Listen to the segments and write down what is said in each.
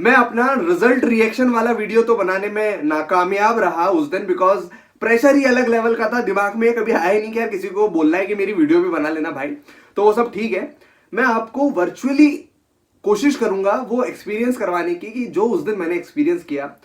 मैं अपना result reaction वाला वीडियो तो बनाने में नाकामयाब रहा उस दिन, बिकॉज प्रेशर ही अलग लेवल का था। दिमाग में कभी आया नहीं कि यार किसी को बोलना है कि मेरी वीडियो भी बना लेना भाई। तो वो सब ठीक है। मैं आपको वर्चुअली कोशिश करूंगा वो एक्सपीरियंस करवाने की कि जो उस दिन मैंने एक्सपीरियंस किया।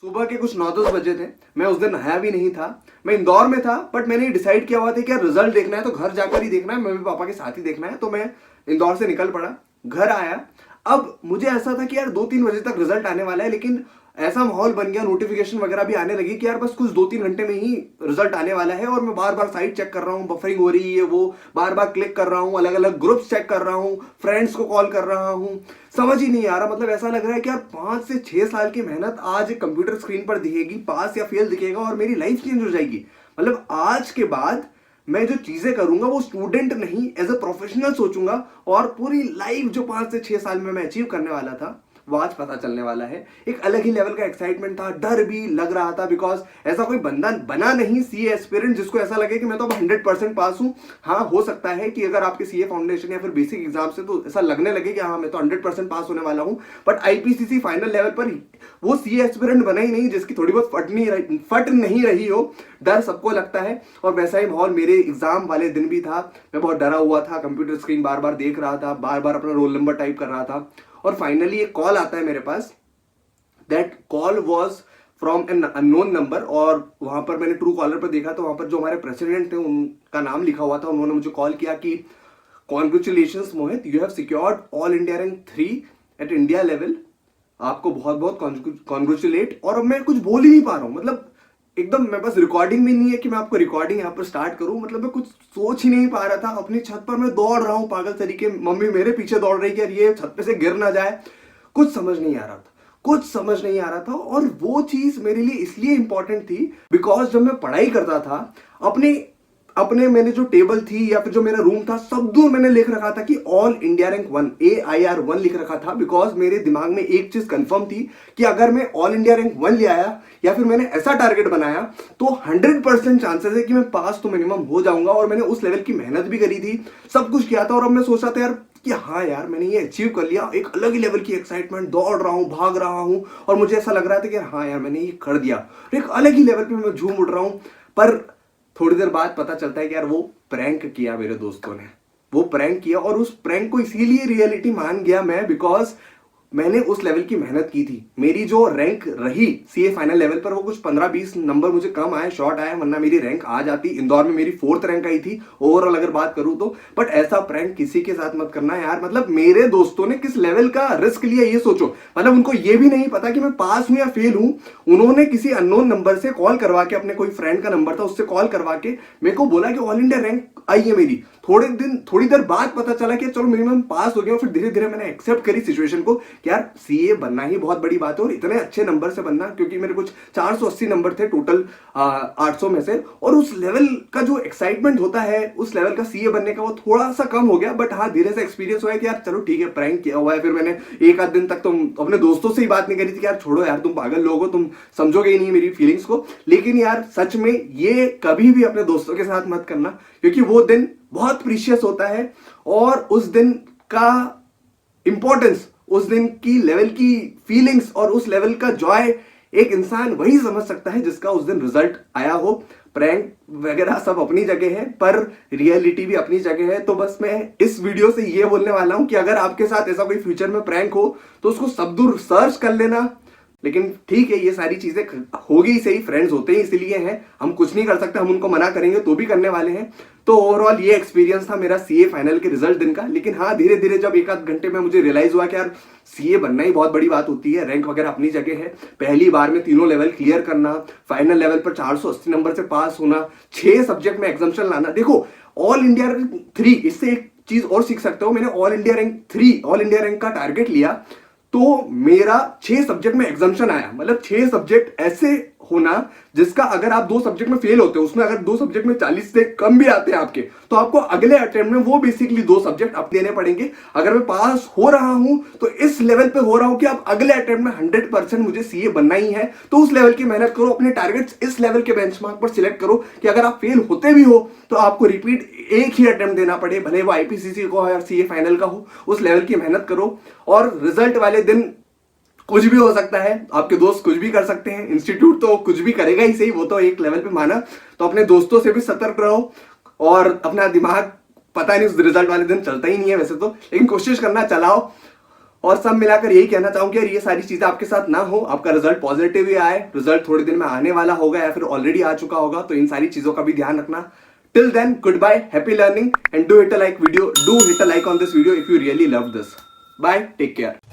सुबह के कुछ 9-10 बजे थे। मैं उस दिन नहाया भी नहीं था। मैं इंदौर में था, बट मैंने डिसाइड किया हुआ था कि यार रिजल्ट देखना है तो घर जाकर ही देखना है, मम्मी पापा के साथ ही देखना है। तो मैं इंदौर से निकल पड़ा, घर आया। अब मुझे ऐसा था कि यार 2-3 बजे तक रिजल्ट आने वाला है, लेकिन ऐसा माहौल बन गया, नोटिफिकेशन वगैरह भी आने लगी कि यार बस कुछ 2-3 घंटे में ही रिजल्ट आने वाला है। और मैं बार बार साइट चेक कर रहा हूँ, बफरिंग हो रही है, वो बार बार क्लिक कर रहा हूँ, अलग अलग ग्रुप्स चेक कर रहा हूँ, फ्रेंड्स को कॉल कर रहा हूँ। समझ ही नहीं आ रहा। मतलब ऐसा लग रहा है कि यार 5 से 6 साल की मेहनत आज एक कंप्यूटर स्क्रीन पर दिखेगी, पास या फेल दिखेगा और मेरी लाइफ चेंज हो जाएगी। मतलब आज के बाद मैं जो चीजें करूंगा वो स्टूडेंट नहीं, एज ए प्रोफेशनल सोचूंगा। और पूरी लाइफ जो 5 से 6 साल में मैं अचीव करने वाला था वो आज पता चलने वाला है। एक अलग ही लेवल का एक्साइटमेंट था, डर भी लग रहा था, बिकॉज ऐसा कोई बंदा बना नहीं सीए एस्पिरेंट जिसको ऐसा लगे कि मैं तो अब 100% पास हूं। हाँ, हो सकता है कि अगर आपके सीए फाउंडेशन या फिर बेसिक एग्जाम से तो ऐसा लगने लगे कि हाँ मैं तो 100% पास होने वाला हूं, बट आईपीसीसी फाइनल लेवल पर वो सीए एस्पिरेंट बना ही नहीं जिसकी थोड़ी बहुत फट नहीं रही हो। डर सबको लगता है, और वैसा ही माहौल मेरे एग्जाम वाले दिन भी था। मैं बहुत डरा हुआ था, कंप्यूटर स्क्रीन बार बार देख रहा था, बार बार अपना रोल नंबर टाइप कर रहा था। और फाइनली एक कॉल आता है मेरे पास। That call was from an unknown number, और वहां पर मैंने ट्रू कॉलर पर देखा तो वहां पर जो हमारे प्रेसिडेंट थे उनका नाम लिखा हुआ था। उन्होंने मुझे कॉल किया कि congratulations Mohit, you have secured all India rank 3 at India level. आपको बहुत बहुत कॉन्ग्रेचुलेट। और अब मैं कुछ बोल ही नहीं पा रहा हूँ। मतलब एकदम, मैं बस रिकॉर्डिंग भी नहीं है कि मैं आपको रिकॉर्डिंग यहाँ पर स्टार्ट करूं। मतलब मैं कुछ सोच ही नहीं पा रहा था। अपनी छत पर मैं दौड़ रहा हूँ पागल तरीके, मम्मी मेरे पीछे दौड़ रही कि यार ये छत पे से गिर ना जाए। कुछ समझ नहीं आ रहा था, कुछ समझ नहीं आ रहा था। और वो चीज मेरे लिए इसलिए इंपॉर्टेंट थी बिकॉज जब मैं पढ़ाई करता था अपने अपने मैंने जो टेबल थी या फिर जो मेरा रूम था, सब दूर मैंने लिख रखा था कि ऑल इंडिया रैंक 1, AIR 1 लिख रखा था। बिकॉज मेरे दिमाग में एक चीज कंफर्म थी कि अगर मैं ऑल इंडिया रैंक 1 ले आया या फिर मैंने ऐसा टारगेट बनाया तो 100% चांसेस है कि मैं पास तो मिनिमम हो जाऊंगा। और मैंने उस लेवल की मेहनत भी करी थी, सब कुछ किया था। और अब मैं सोच रहा था यार कि हाँ यार मैंने ये अचीव कर लिया। एक अलग ही लेवल की एक्साइटमेंट, दौड़ रहा हूँ, भाग रहा हूँ, और मुझे ऐसा लग रहा था कि हाँ यार मैंने ये कर दिया। एक अलग ही लेवल पे मैं झूम उठ रहा हूँ। पर थोड़ी देर बाद पता चलता है कि यार वो प्रैंक किया मेरे दोस्तों ने, वो प्रैंक किया। और उस प्रैंक को इसीलिए रियलिटी मान गया मैं बिकॉज मैंने उस लेवल की मेहनत की थी। मेरी जो रैंक रही सीए फाइनल लेवल पर वो कुछ 15-20 नंबर मुझे कम आए, शॉर्ट आए, वरना मेरी रैंक आ जाती। इंदौर में मेरी 4th रैंक आई थी ओवरऑल अगर बात करूं तो। बट ऐसा प्रैंक किसी के साथ मत करना यार। मतलब मेरे दोस्तों ने किस लेवल का रिस्क लिया ये सोचो। मतलब उनको ये भी नहीं पता कि मैं पास हूं या फेल हूं। उन्होंने किसी अननोन नंबर से कॉल करवा के, अपने कोई फ्रेंड का नंबर था उससे कॉल करवा के मेरे को बोला कि ऑल इंडिया रैंक आई है मेरी। थोड़ी देर बाद पता चला कि चलो मिनिमम पास हो गया। फिर धीरे धीरे मैंने एक्सेप्ट करी सिचुएशन को कि यार सीए बनना ही बहुत बड़ी बात है, और इतने अच्छे नंबर से बनना, क्योंकि मेरे कुछ 480 नंबर थे टोटल 800 में से। और उस लेवल का जो एक्साइटमेंट होता है उस लेवल का सीए बनने का वो थोड़ा सा कम हो गया। बट हाँ, धीरे से एक्सपीरियंस हुआ कि यार चलो ठीक है, प्रैंक किया हुआ है। फिर मैंने एक आध दिन तक तो अपने दोस्तों से ही बात नहीं करी थी कि यार छोड़ो यार, तुम पागल लोग हो, तुम समझोगे ही नहीं मेरी फीलिंग्स को। लेकिन यार सच में ये कभी भी अपने दोस्तों के साथ मत करना, क्योंकि वो दिन बहुत प्रीशियस होता है। और उस दिन का इंपॉर्टेंस, उस दिन की लेवल की फीलिंग्स और उस लेवल का जॉय एक इंसान वही समझ सकता है जिसका उस दिन रिजल्ट आया हो। प्रैंक वगैरह सब अपनी जगह है, पर रियलिटी भी अपनी जगह है। तो बस मैं इस वीडियो से ये बोलने वाला हूं कि अगर आपके साथ ऐसा कोई फ्यूचर में प्रैंक हो तो उसको सब दूर सर्च कर लेना। लेकिन ठीक है, ये सारी चीजें होगी ही सही, फ्रेंड्स होते ही इसलिए हैं, हम कुछ नहीं कर सकते, हम उनको मना करेंगे तो भी करने वाले हैं। तो ओवरऑल ये एक्सपीरियंस था मेरा सीए फाइनल के रिजल्ट दिन का। लेकिन हाँ, धीरे धीरे जब एक आध घंटे में मुझे रियलाइज हुआ कि यार सीए बनना ही बहुत बड़ी बात होती है, रैंक वगैरह अपनी जगह है, पहली बार में तीनों लेवल क्लियर करना, फाइनल लेवल पर 480 नंबर से पास होना, 6 सब्जेक्ट में एग्जाम्शन लाना। देखो, ऑल इंडिया रैंक 3, इससे एक चीज और सीख सकते हो। मैंने all India rank 3, all India rank का टारगेट लिया तो मेरा 6 सब्जेक्ट में एग्जाम्शन आया। मतलब 6 सब्जेक्ट ऐसे होना जिसका अगर आप 2 सब्जेक्ट में फेल होते हो, उसमें अगर 2 सब्जेक्ट में 40 से कम भी आते हैं आपके, तो आपको अगले अटेम्प्ट में वो बेसिकली 2 सब्जेक्ट आप देने पड़ेंगे। अगर मैं पास हो रहा हूं तो इस लेवल पे हो रहा हूं कि अब अगले अटेम्प्ट में 100% मुझे सीए बनना ही है, तो उस लेवल की मेहनत करो, अपने टारगेट्स इस लेवल के बेंचमार्क पर सिलेक्ट करो कि अगर आप फेल होते भी हो तो आपको रिपीट एक ही अटेम्प्ट देना पड़े, भले वो आईपीसीसी को या सीए फाइनल का हो, उस लेवल की मेहनत करो। और रिजल्ट वाले दिन कुछ भी हो सकता है, आपके दोस्त कुछ भी कर सकते हैं, इंस्टीट्यूट तो कुछ भी करेगा ही सही, वो तो एक लेवल पे माना। तो अपने दोस्तों से भी सतर्क रहो और अपना दिमाग, पता नहीं उस रिजल्ट वाले दिन चलता ही नहीं है वैसे तो, लेकिन कोशिश करना चलाओ। और सब मिलाकर यही कहना चाहूंगी यार, ये सारी चीजें आपके साथ ना हो, आपका रिजल्ट पॉजिटिव ही आए, रिजल्ट थोड़े दिन में आने वाला होगा या फिर ऑलरेडी आ चुका होगा, तो इन सारी चीजों का भी ध्यान रखना। Till then, good bye, happy learning and do hit a like video, do hit a like on this video if you really love this. Bye, take care.